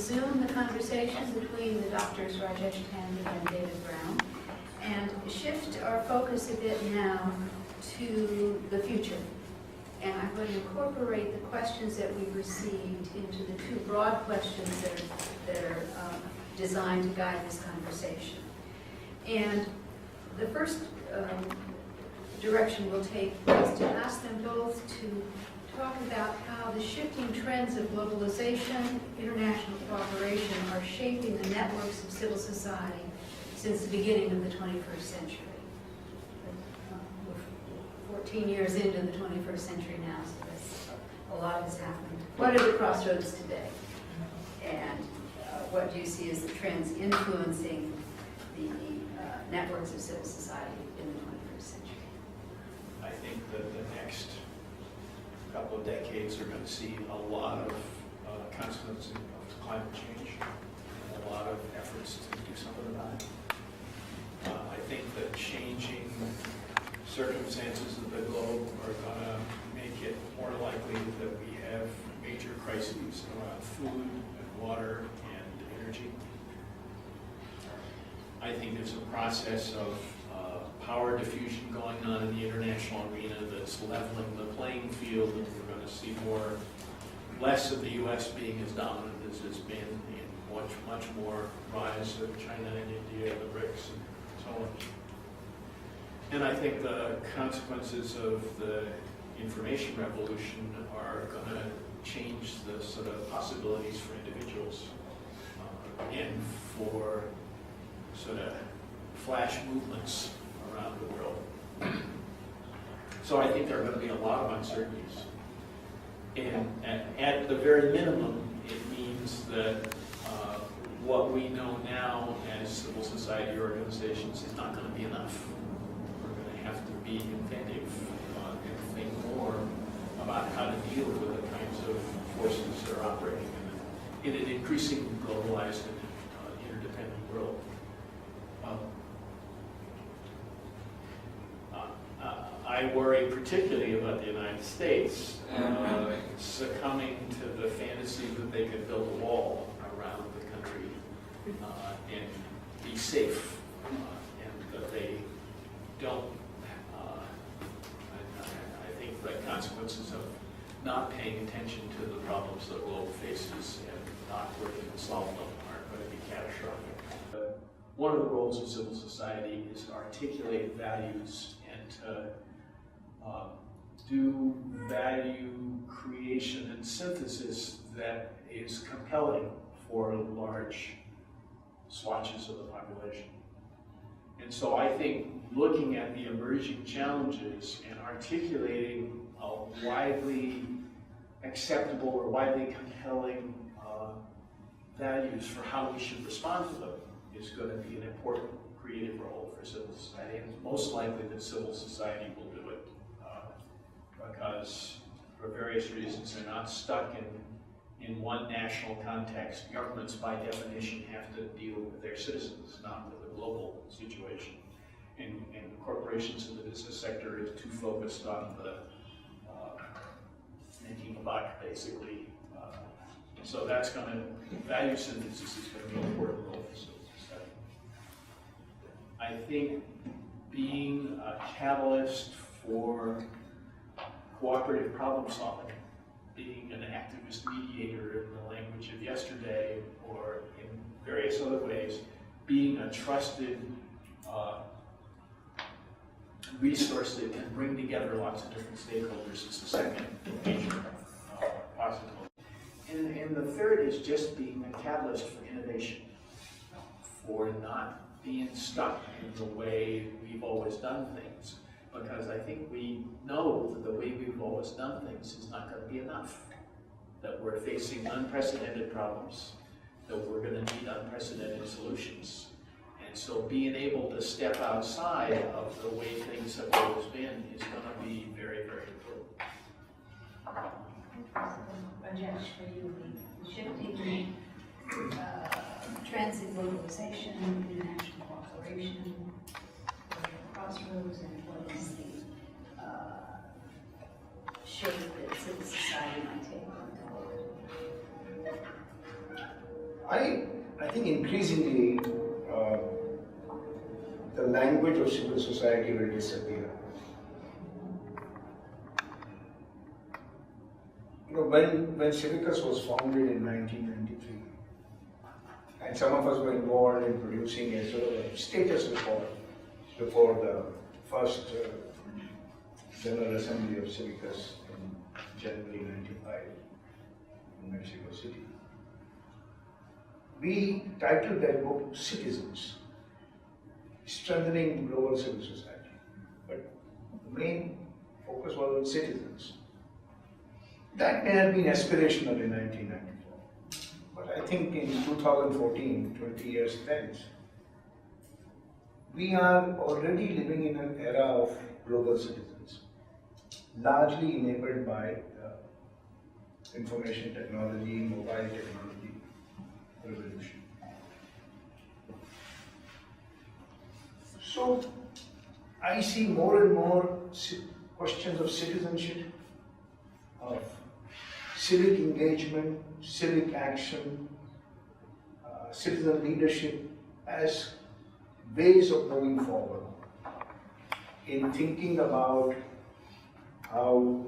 resume the conversation between the doctors Rajesh Tandon and David Brown and shift our focus a bit now to the future. And I'm going to incorporate the questions that we've received into the two broad questions that are designed to guide this conversation. And the first direction we'll take is to ask them both to talk about how the shifting trends of globalization, international cooperation are shaping the networks of civil society since the beginning of the 21st century. We're 14 years into the 21st century now, so a lot has happened. What are the crossroads today? And what do you see as the trends influencing the networks of civil society in the 21st century? I think that the next couple of decades are going to see a lot of consequences of climate change and a lot of efforts to do something about it. I think that changing circumstances of the globe are going to make it more likely that we have major crises around food and water and energy. I think there's a process of power diffusion going on in the international arena that's leveling the playing field, and we're going to see less of the U.S. being as dominant as it's been, and much more rise of China and India, the BRICS, and so on. And I think the consequences of the information revolution are going to change the sort of possibilities for individuals and for sort of flash movements around the world. So I think there are going to be a lot of uncertainties. And at the very minimum, it means that what we know now as civil society organizations is not going to be enough. We're going to have to be inventive and think more about how to deal with the kinds of forces that are operating in an increasingly globalized and interdependent world. I worry particularly about the United States succumbing to the fantasy that they could build a wall around the country and be safe, and that they don't. I think the consequences of not paying attention to the problems the globe faces and not working to solve them are going to be catastrophic. One of the roles of civil society is to articulate values and to do value creation and synthesis that is compelling for large swatches of the population. And so I think looking at the emerging challenges and articulating widely acceptable or widely compelling values for how we should respond to them is going to be an important creative role for civil society, and it's most likely that civil society will do it because for various reasons they're not stuck in one national context. Governments by definition have to deal with their citizens, not with a global situation. And corporations in the business sector is too focused on the making a buck, basically. So that's going to, value synthesis is going to be an important role for civil society. I think being a catalyst for cooperative problem solving, being an activist mediator in the language of yesterday or in various other ways, being a trusted resource that can bring together lots of different stakeholders is the second major possibility. And the third is just being a catalyst for innovation, for not being stuck in the way we've always done things. Because I think we know that the way we've always done things is not going to be enough. That we're facing unprecedented problems, that we're going to need unprecedented solutions. And so being able to step outside of the way things have always been is going to be very, very important. Rajesh, for you, the shifting trends in globalization, international cooperation, crossroads, and what is the shape that civil society might take going forward? I think increasingly the language of civil society will disappear. You know, when Civicus was founded in 1993, and some of us were involved in producing a sort of a status report before the first General Assembly of Civicus in January 95 in Mexico City. We titled that book Citizens, Strengthening Global Civil Society. But the main focus was on citizens. That may have been aspirational in 1994. But I think in 2014, 20 years hence, we are already living in an era of global citizens, largely enabled by information technology, mobile technology revolution. So I see more and more questions of citizenship, of civic engagement, civic action, citizen leadership as ways of moving forward in thinking about how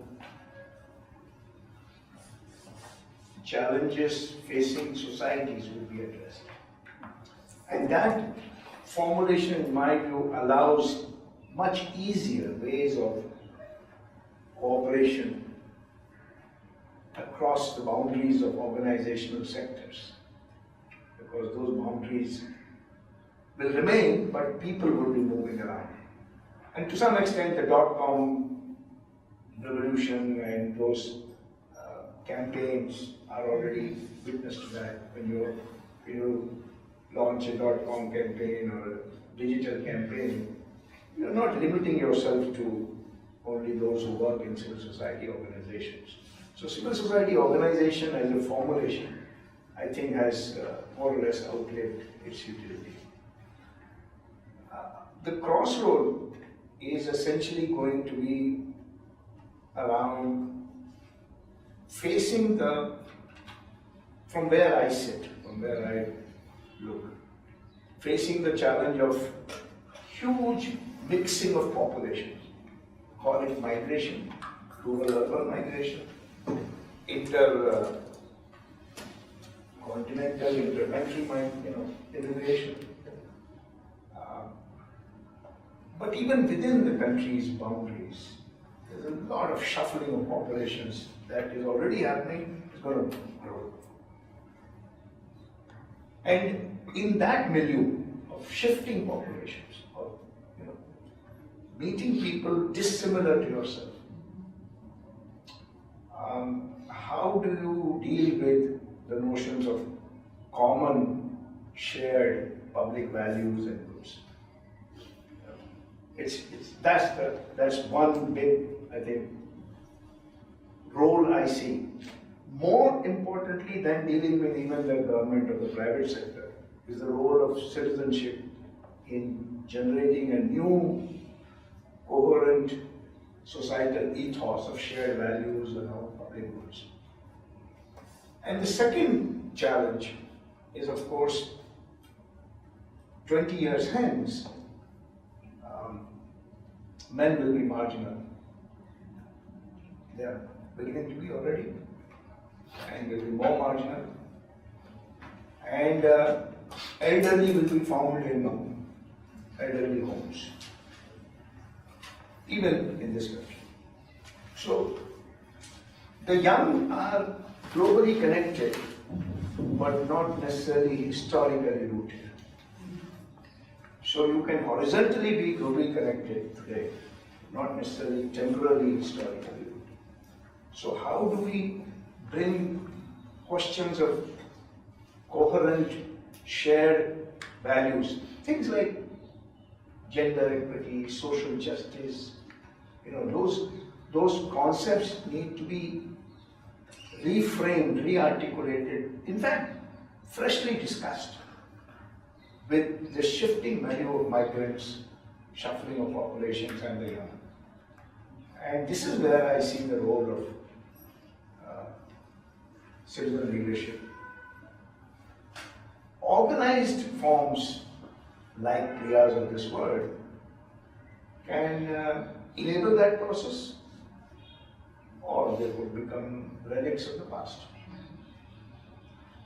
challenges facing societies will be addressed. And that formulation, in my view, allows much easier ways of cooperation across the boundaries of organizational sectors, because those boundaries will remain, but people will be moving around. And to some extent, the dot-com revolution and those campaigns are already witness to that. When you launch a dot-com campaign or a digital campaign, you're not limiting yourself to only those who work in civil society organizations. So civil society organization as a formulation, I think, has more or less outlived its utility. The crossroad is essentially going to be around facing from where I sit, from where I look, facing the challenge of huge mixing of populations, call it migration, rural-urban migration, intercontinental, intercountry immigration. But even within the country's boundaries, there's a lot of shuffling of populations that is already happening, it's going to grow. And in that milieu of shifting populations, of meeting people dissimilar to yourself, how do you deal with the notions of common, shared public values and goods? That's one big, I think, role I see. More importantly than dealing with even the government or the private sector is the role of citizenship in generating a new, coherent societal ethos of shared values and of public goods. And the second challenge is, of course, 20 years hence, men will be marginal. They are beginning to be already, and will be more marginal. And elderly will be found in elderly homes, even in this country. So the young are globally connected, but not necessarily historically rooted. So you can horizontally be globally connected today, not necessarily temporarily historically rooted. So how do we bring questions of coherent, shared values, things like gender equity, social justice, those concepts need to be reframed, re-articulated, in fact, freshly discussed with the shifting milieu of migrants, shuffling of populations and the young. And this is where I see the role of citizen leadership. organized forms like PRIAs of this world can enable that process, or they would become relics of the past.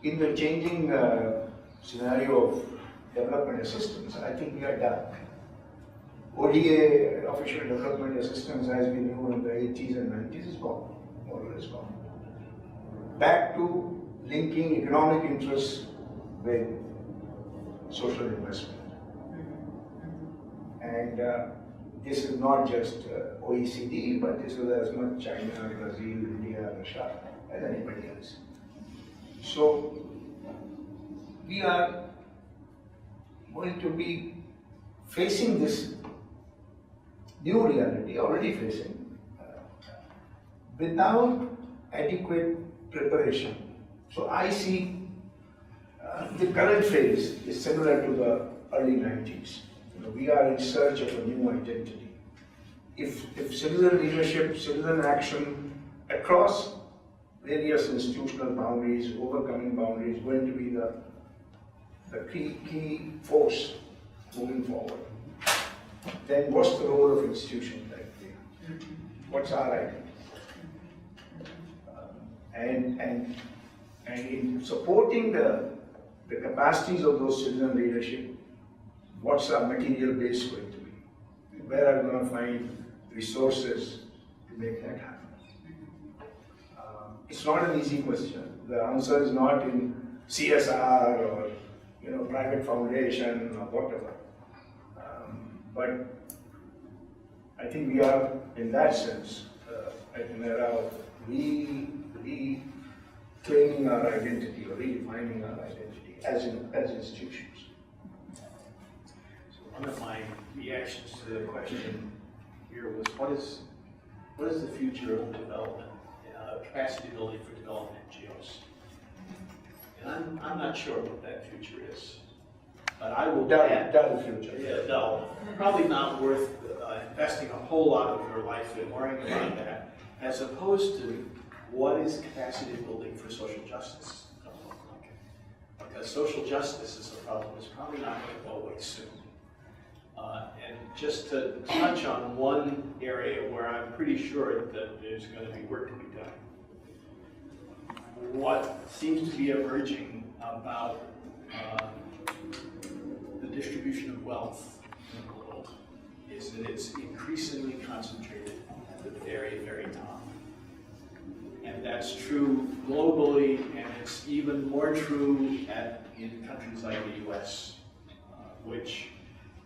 In the changing scenario of development assistance, I think we are done. ODA, official development assistance, as we knew in the 80s and 90s, is gone, more or less gone. Back to linking economic interests with social investment. And this is not just OECD, but this is as much China, Brazil, India, Russia as anybody else. So we are going to be facing this new reality, already facing, without adequate preparation. So I see the current phase is similar to the early 90s. We are in search of a new identity. If citizen leadership, citizen action across various institutional boundaries, overcoming boundaries, going to be the key force moving forward, then what's the role of institutions like PRIA? What's our identity? And in supporting the capacities of those citizen leadership, what's our material base going to be? Where are we going to find resources to make that happen? It's not an easy question. The answer is not in CSR or private foundation or whatever. But I think we are, in that sense, at an era of reclaiming our identity or redefining our identity as institutions. So one of my reactions to the question here was, what is the future of development, capacity building for development NGOs? And I'm not sure what that future is. But I will bet, dull future. Yeah, no, probably not worth investing a whole lot of your life in worrying about that, as opposed to what is capacity building for social justice going to look like. Because social justice is a problem that's probably not going to go away soon. And just to touch on one area where I'm pretty sure that there's going to be work to be done. What seems to be emerging about the distribution of wealth in the world is that it's increasingly concentrated at the very, very top. And that's true globally, and it's even more true in countries like the US, which,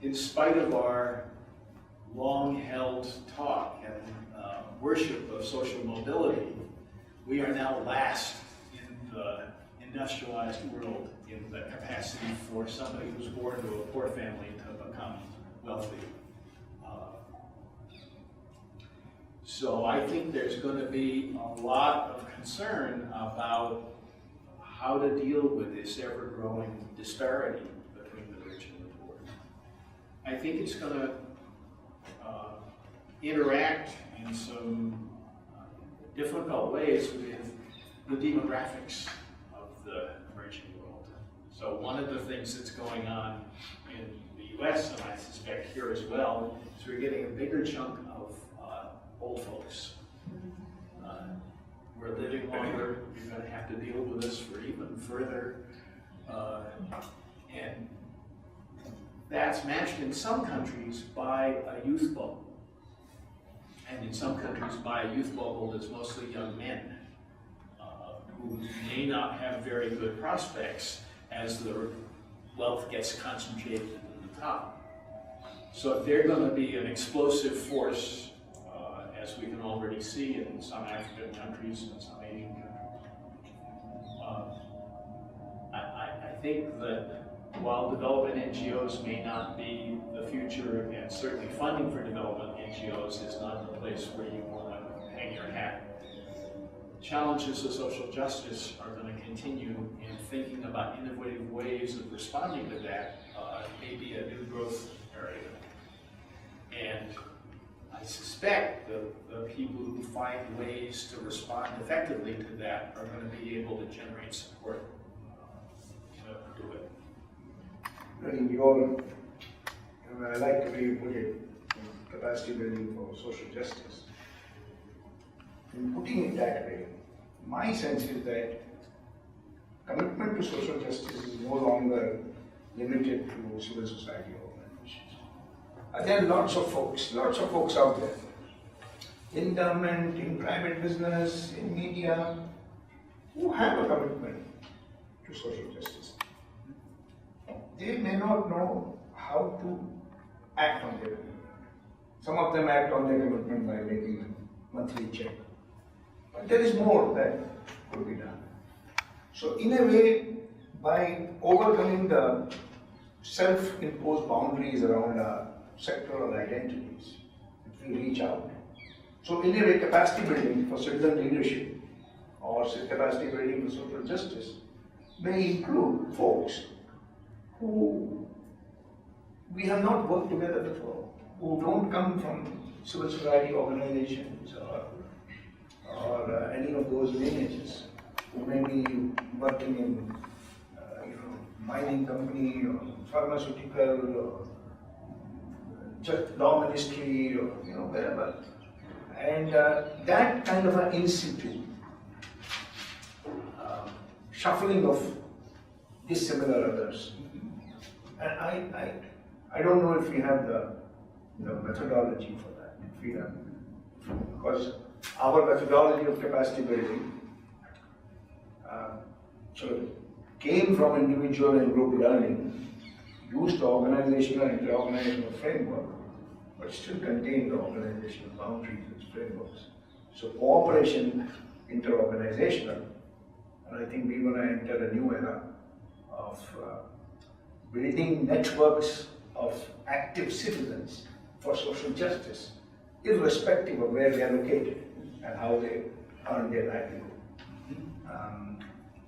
in spite of our long-held talk and worship of social mobility, we are now last in the industrialized world in the capacity for somebody who's born to a poor family to become wealthy. So I think there's going to be a lot of concern about how to deal with this ever-growing disparity between the rich and the poor. I think it's going to interact in some difficult ways with the demographics of the emerging world. So one of the things that's going on in the US, and I suspect here as well, is we're getting a bigger chunk of old folks. We're living longer, you're going to have to deal with this for even further. And that's matched in some countries by a youth bubble. And in some countries by a youth bubble that's mostly young men who may not have very good prospects as the wealth gets concentrated at the top. So they're going to be an explosive force, as we can already see in some African countries and some Asian countries. I think that while development NGOs may not be the future, and certainly funding for development NGOs is not the place where you want to hang your hat, challenges of social justice are going to continue, and thinking about innovative ways of responding to that may be a new growth area. And I suspect the people who find ways to respond effectively to that are going to be able to generate support to do it. in your, I like the way you put it, capacity building for social justice. In putting it that way, my sense is that commitment to social justice is no longer limited to civil society organizations. There are lots of folks out there, in government, in private business, in media, who have a commitment to social justice. They may not know how to act on their commitment. Some of them act on their commitment by making a monthly check. But there is more that could be done. So in a way, by overcoming the self-imposed boundaries around our sectoral identities, if we reach out. So in a way, capacity building for citizen leadership or capacity building for social justice may include folks who we have not worked together before, who don't come from civil society organizations or any of those lineages, who may be working in mining company or pharmaceutical or just law ministry or wherever. And that kind of an institute, shuffling of dissimilar others. And I don't know if we have the methodology for that. If we have, because our methodology of capacity building sort of came from individual and group learning, used the organizational and inter-organizational framework, but still contained the organizational boundaries and frameworks. So cooperation, inter-organizational, and I think we're going to enter a new era of building networks of active citizens for social justice, irrespective of where they are located and how they earn their livelihood.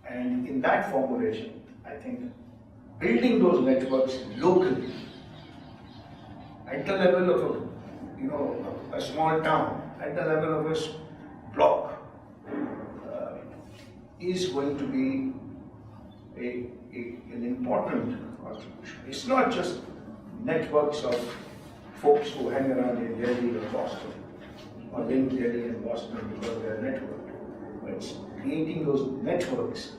And in that formulation, I think building those networks locally, at the level of a small town, at the level of a block, is going to be an important contribution. It's not just networks of folks who hang around in Delhi or Boston, or in Delhi and Boston because they are networked, but it's creating those networks,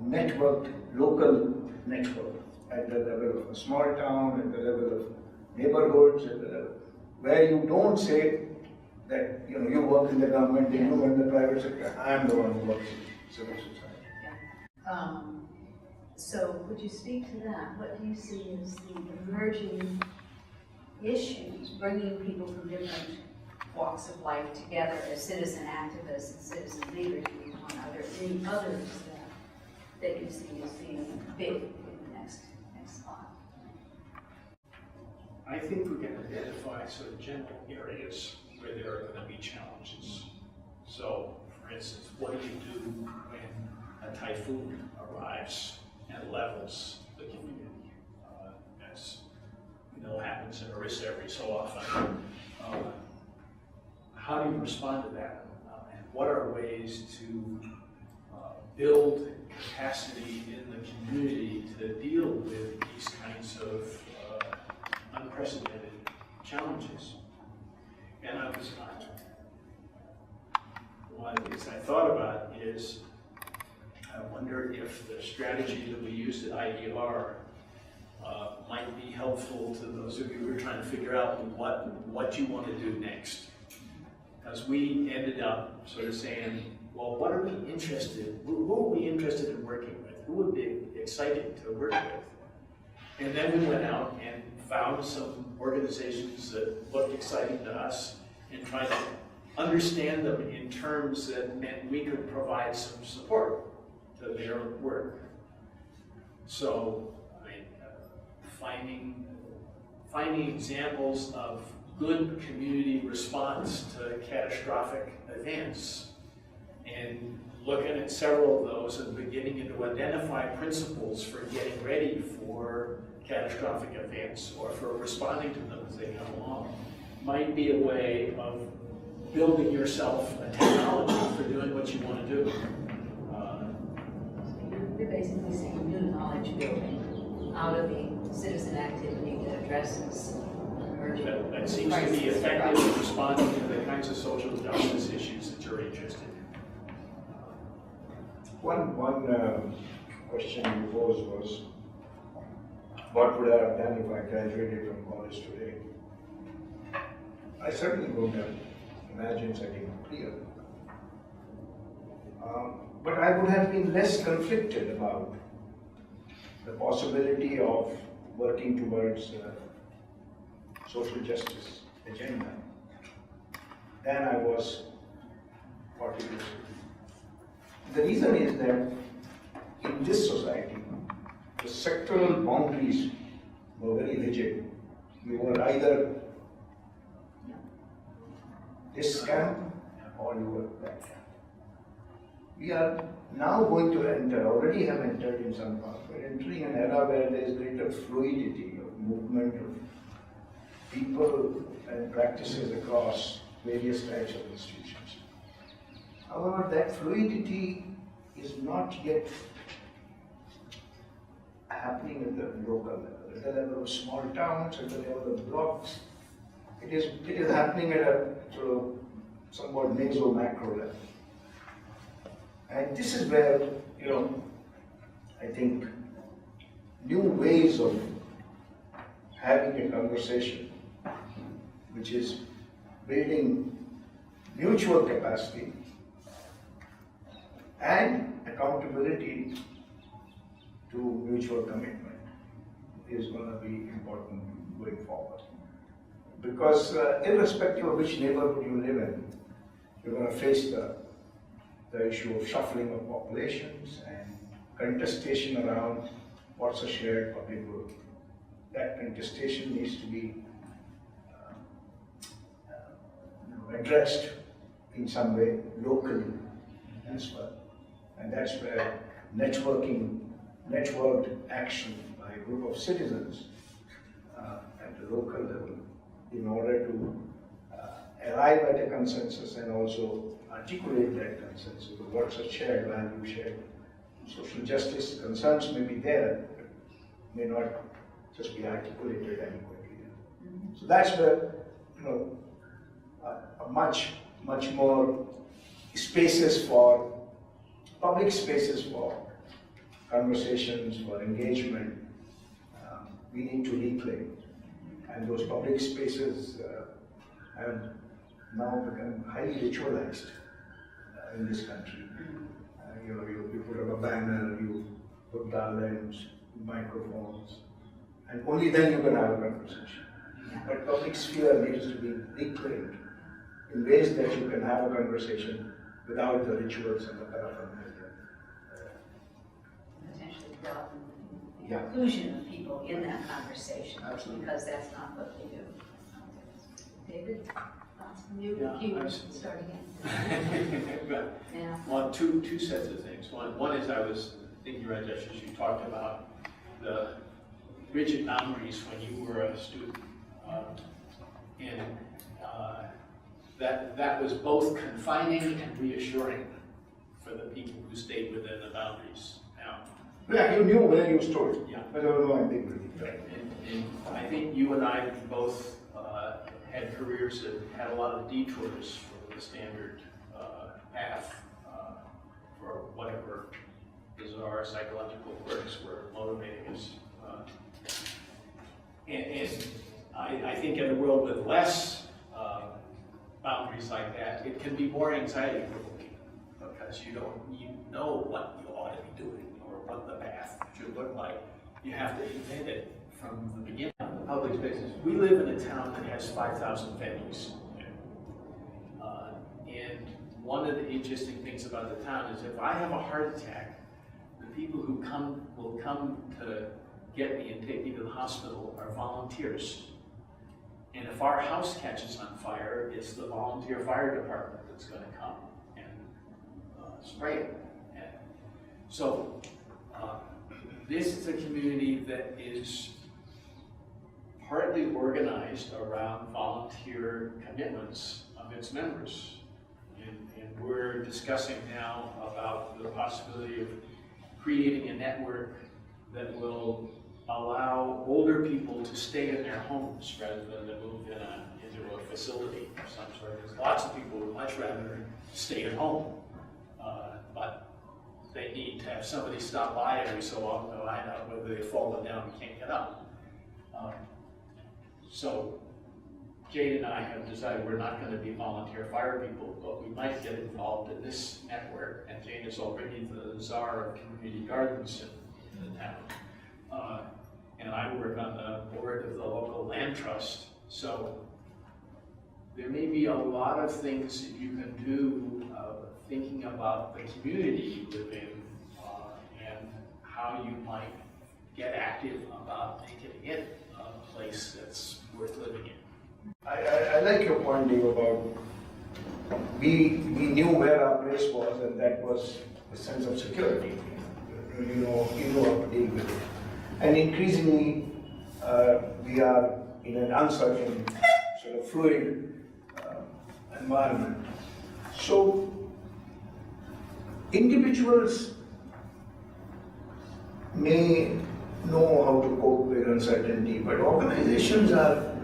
networked local network at the level of a small town, at the level of neighborhoods, at the level where you don't say that you work in the government, you work in the private sector. I am the one who works in civil society. Yeah. So would you speak to that? What do you see as the emerging issues bringing people from different walks of life together as citizen activists and citizen leaders? Are there any others that you see as being big in the next slide? I think we can identify sort of general areas where there are going to be challenges. So, for instance, what do you do when a typhoon arrives and levels the community? As happens in Orissa every so often. How do you respond to that? And what are ways to build capacity in the community to deal with these kinds of unprecedented challenges? And one of the things I thought about is, I wonder if the strategy that we used at IDR might be helpful to those of you who are trying to figure out what you want to do next. Because we ended up sort of saying, well, what are we interested, who are we interested in working with? Who would be exciting to work with? And then we went out and found some organizations that looked exciting to us and tried to understand them in terms that meant we could provide some support to their work. So finding examples of good community response to catastrophic events and looking at several of those and beginning to identify principles for getting ready for catastrophic events or for responding to them as they come along might be a way of building yourself a technology for doing what you want to do. You're basically saying new knowledge building out of the citizen activity that addresses emerging That seems to be crises. effective in responding to the kinds of social justice issues that you're interested in. One question you posed was, what would I have done if I graduated from college today? I certainly wouldn't have imagined setting a PRIA. But I would have been less conflicted about the possibility of working towards social justice agenda than I was 40 years ago. The reason is that in this society, the sectoral boundaries were very rigid. You were either this camp or you were that camp. We are now going to enter, already have entered in some parts, we're entering an era where there is greater fluidity of movement of people and practices across various types of institutions. However, that fluidity is not yet happening at the local level, at the level of small towns, at the level of blocks. It is happening at a sort of somewhat meso-macro level. And this is where, I think new ways of having a conversation, which is building mutual capacity and accountability to mutual commitment, is going to be important going forward. Because irrespective of which neighborhood you live in, you're going to face the issue of shuffling of populations and contestation around what's a shared public good. That contestation needs to be addressed in some way locally as well. And that's where networked action by a group of citizens at the local level in order to arrive at a consensus and also articulate that consensus of what's a shared value, shared social justice concerns may be there, but may not just be articulated adequately. So that's where, a much more public spaces for conversations, for engagement, we need to reclaim. And those public spaces have now become highly ritualized in this country. You put up a banner, you put garlands, microphones, and only then you can have a conversation. But public sphere needs to be reclaimed in ways that you can have a conversation without the rituals and the paraphernalia. Potentially broaden the Yeah. inclusion of people in that conversation. Absolutely. Because that's not what they do. David, thoughts from you? Yeah, You I- start again. But, Yeah. well, two sets of things. One is I was thinking, Rajesh, as you talked about the rigid boundaries when you were a student. That was both confining and reassuring for the people who stayed within the boundaries. Now, Yeah, you knew where you stood. Yeah. But there was no ambiguity. and I think you and I both had careers that had a lot of detours for the standard path for whatever bizarre psychological quirks were motivating us. And I think in a world with less boundaries like that, it can be more anxiety provoking because you know what you ought to be doing or what the path should look like. You have to invent it from the beginning. Public spaces. We live in a town that has 5,000 venues. And one of the interesting things about the town is if I have a heart attack, the people who will come to get me and take me to the hospital are volunteers. And if our house catches on fire, it's the volunteer fire department that's going to come and spray it. And so this is a community that is partly organized around volunteer commitments of its members. And we're discussing now about the possibility of creating a network that will allow older people to stay in their homes rather than to move into a facility of some sort. Because lots of people would much rather stay at home, but they need to have somebody stop by every so often to find out whether they've fallen down and can't get up. So Jade and I have decided we're not going to be volunteer fire people, but we might get involved in this network. And Jane is already the czar of community gardens in the town. And I work on the board of the local land trust. So there may be a lot of things that you can do thinking about the community you live in and how you might get active about making it a place that's worth living in. I like your point, Dave, about we knew where our place was, and that was a sense of security. You know how to deal with it. And increasingly, we are in an uncertain, sort of fluid environment. So, individuals may know how to cope with uncertainty, but organizations are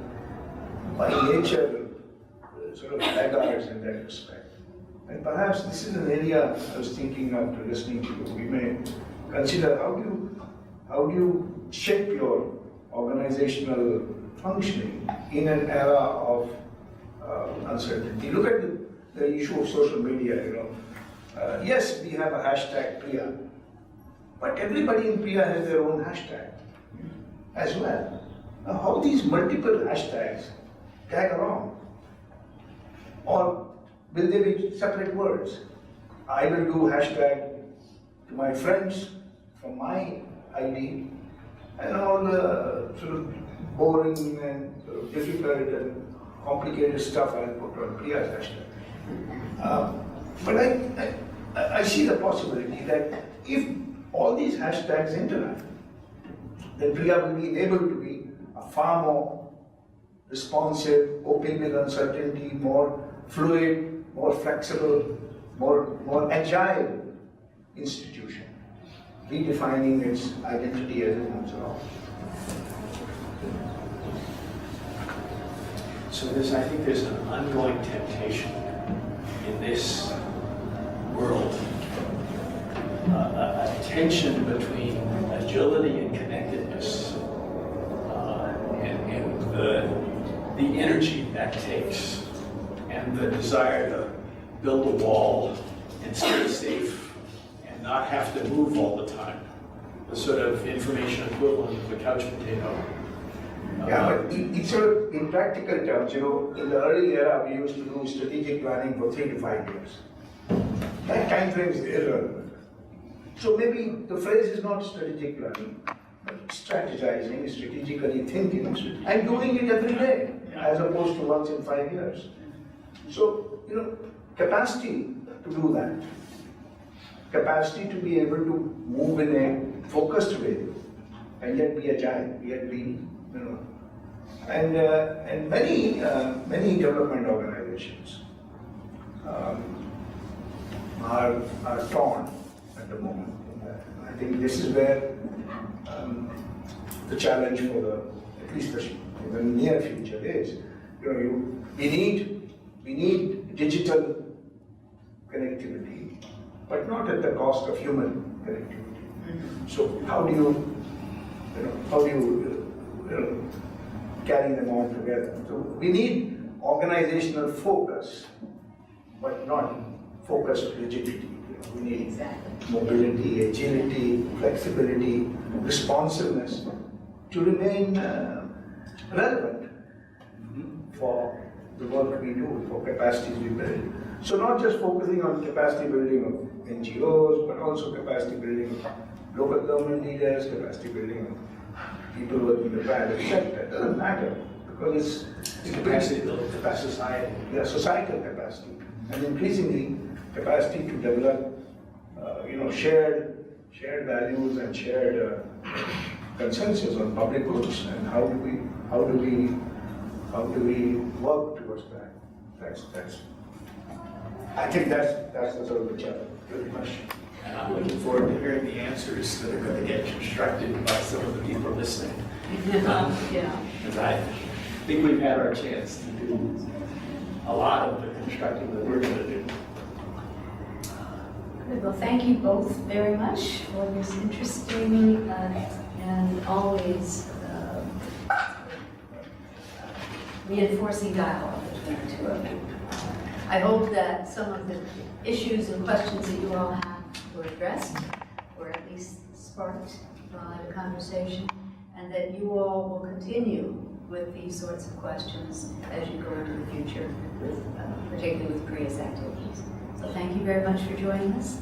by nature sort of laggards in that respect. And perhaps this is an area I was thinking after listening to you. We may consider how do you shape your organizational functioning in an era of uncertainty. Look at the issue of social media. Yes, we have a hashtag PRIA, but everybody in PRIA has their own hashtag as well. Now, how these multiple hashtags tag along? Or will they be separate words? I will do hashtag to my friends from my ID, and all the sort of boring and sort of difficult and complicated stuff I'll put on Priya's hashtag. But I see the possibility that if all these hashtags interact, then Priya will be able to be a far more responsive, coping with uncertainty, more fluid, more flexible, more agile institution, redefining its identity as it moves along. So I think there's an ongoing temptation in this world, a tension between agility and connectedness, and the energy that takes, and the desire to build a wall and stay safe and not have to move all the time. The sort of information equivalent of a couch potato. Yeah, but it's sort of in practical terms, in the early era we used to do strategic planning for 3 to 5 years. That time frame is irrelevant. So maybe the phrase is not strategic planning, but strategizing, strategically thinking, and doing it every day, as opposed to once in 5 years. So, capacity to do that, capacity to be able to move in a focused way, and yet be agile, yet be, and many development organizations are torn at the moment. I think this is where the challenge for at least in the near future is. We need digital connectivity, but not at the cost of human connectivity. So how do you carry them all together? So we need organizational focus, but not focused rigidity. We need mobility, agility, flexibility, responsiveness to remain relevant for the work we do, for capacities we build. So not just focusing on capacity building of NGOs, but also capacity building of local government leaders, capacity building of people working in the private sector. It doesn't matter, because it's Capacity building for society. Yeah, societal capacity, and increasingly capacity to develop, shared values and shared consensus on public goods, and how do we work towards that? That's I think that's the sort of the challenge. Good question. And I'm looking forward to hearing the answers that are going to get constructed by some of the people listening. Yeah. Because I think we've had our chance to do a lot of the constructing that we're going to do. Good. Well, thank you both very much for this interesting and always reinforcing dialogue between the two of you. I hope that some of the issues and questions that you all have were addressed, or at least sparked by the conversation, and that you all will continue with these sorts of questions as you go into the future, with, particularly with PRIA's activities. So thank you very much for joining us.